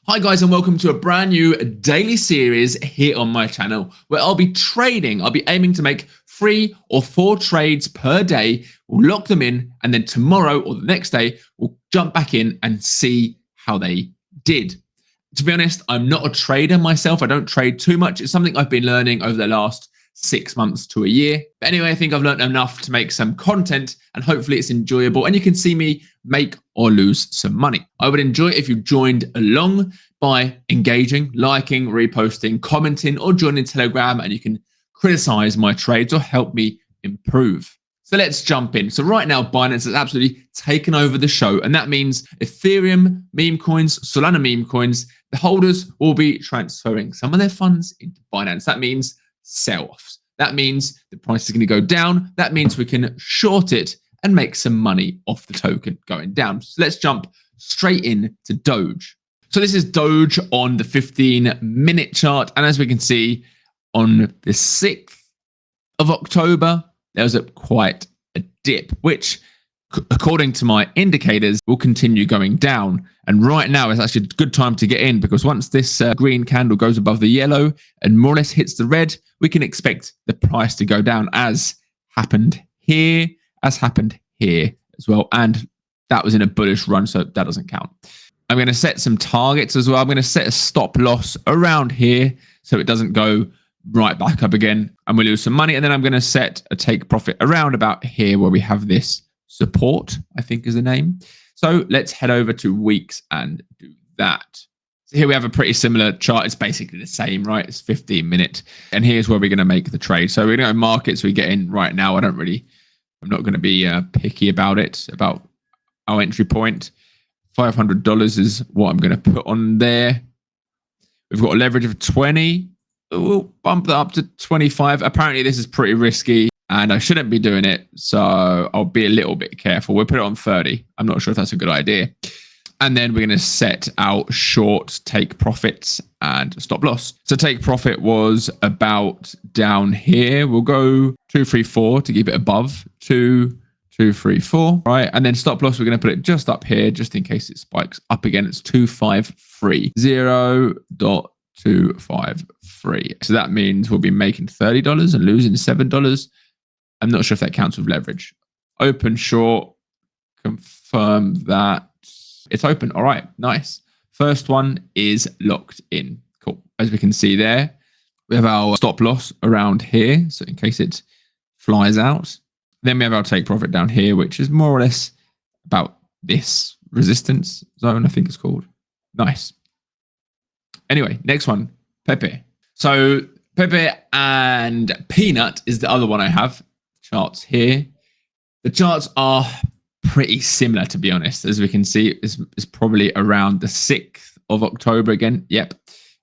Hi guys, and welcome to a brand new daily series here on my channel where I'll be trading. I'll be aiming to make 3 or 4 trades per day. We'll lock them in, and then tomorrow or the next day, we'll jump back in and see how they did. To be honest, I'm not a trader myself. I don't trade too much. It's something I've been learning over the last 6 months to a year. But anyway, I think I've learned enough to make some content, and hopefully it's enjoyable and you can see me make or lose some money. I would enjoy it if you joined along by engaging, liking, reposting, commenting, or joining Telegram, and you can criticize my trades or help me improve. So let's jump in. So right now, Binance has absolutely taken over the show, and that means Ethereum meme coins, Solana meme coins, the holders will be transferring some of their funds into Binance. That means sell-offs. That means the price is going to go down. That means we can short it and make some money off the token going down. So let's jump straight in to Doge. So this is Doge on the 15-minute chart. And as we can see, on the 6th of October, there was quite a dip, which, according to my indicators, will continue going down. And right now is actually a good time to get in, because once this green candle goes above the yellow and more or less hits the red, we can expect the price to go down, as happened here, as happened here as well. And that was in a bullish run, so that doesn't count. I'm going to set some targets as well. I'm going to set a stop loss around here so it doesn't go right back up again and we lose some money. And then I'm going to set a take profit around about here where we have this support, I think is the name. So let's head over to weeks and do that. So here we have a pretty similar chart. It's basically the same, right? It's 15-minute. And here's where we're going to make the trade. So we're going to go markets we get in right now. I'm not going to be picky about it, about our entry point. $500 is what I'm going to put on there. We've got a leverage of 20. We'll bump that up to 25. Apparently this is pretty risky and I shouldn't be doing it, so I'll be a little bit careful. We'll put it on 30. I'm not sure if that's a good idea. And then we're going to set out short take profits and stop loss. So take profit was about down here. We'll go 234 to keep it above 234, right? And then stop loss, we're going to put it just up here, just in case it spikes up again. It's 253, 0.253. So that means we'll be making $30 and losing $7. I'm not sure if that counts with leverage. Open short, confirm that it's open. All right, nice. First one is locked in. Cool. As we can see there, we have our stop loss around here, so in case it flies out. Then we have our take profit down here, which is more or less about this resistance zone, I think it's called. Nice. Anyway, next one, Pepe. So Pepe and Peanut is the other one I have. Charts here. The charts are pretty similar, to be honest. As we can see, it's probably around the 6th of October again. Yep.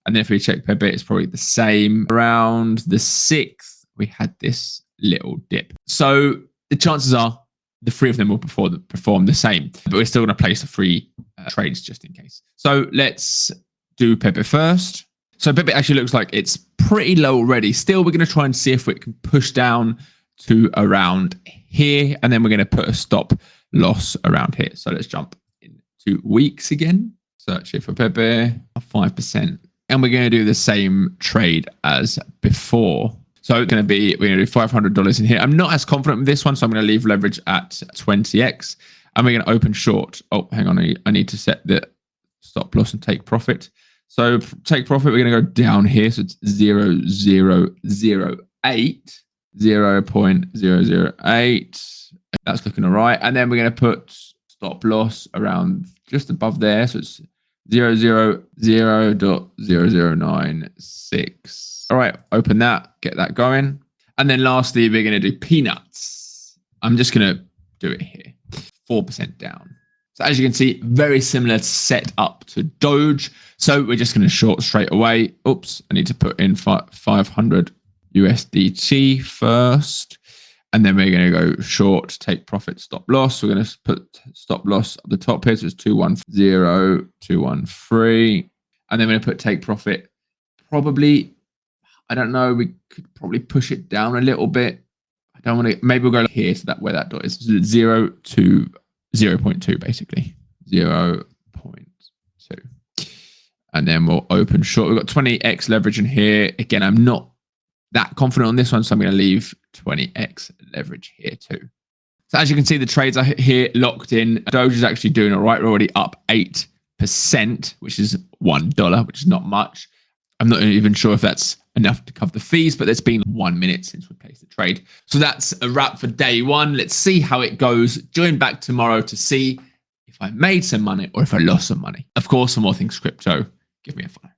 And then if we check Pepe, it's probably the same. Around the 6th, we had this little dip. So the chances are the 3 of them will perform the same, but we're still going to place the 3 trades just in case. So let's do Pepe first. So Pepe actually looks like it's pretty low already. Still, we're going to try and see if we can push down to around here, and then we're going to put a stop loss around here. So let's jump into weeks again. Search here for Pepe, 5%. And we're going to do the same trade as before. So it's going to be, we're going to do $500 in here. I'm not as confident with this one, so I'm going to leave leverage at 20x. And we're going to open short. Oh, hang on. I need to set the stop loss and take profit. So take profit, we're going to go down here. So it's 0.008. 0.008. That's looking all right. And then we're going to put stop loss around just above there. So it's 0.00096. All right, open that, get that going. And then lastly, we're going to do peanuts. I'm just going to do it here. 4% down. So as you can see, very similar setup to Doge. So we're just going to short straight away. Oops, I need to put in 500 USDT first. And then we're going to go short, take profit, stop loss. We're going to put stop loss at the top here. So it's 210, 213. And then we're going to put take profit. Probably, I don't know, we could probably push it down a little bit. I don't want to, maybe we'll go here to that where that dot is. 0 to 0.2 basically. 0.2. And then we'll open short. We've got 20x leverage in here. Again, I'm not that confident on this one, so I'm going to leave 20x leverage here too. So as you can see, the trades are here locked in. Doge is actually doing all right. We're already up 8%, which is $1, which is not much. I'm not even sure if that's enough to cover the fees, but it's been 1 minute since we placed the trade. So that's a wrap for day one. Let's see how it goes. Join back tomorrow to see if I made some money or if I lost some money. Of course, for more things crypto, give me a follow.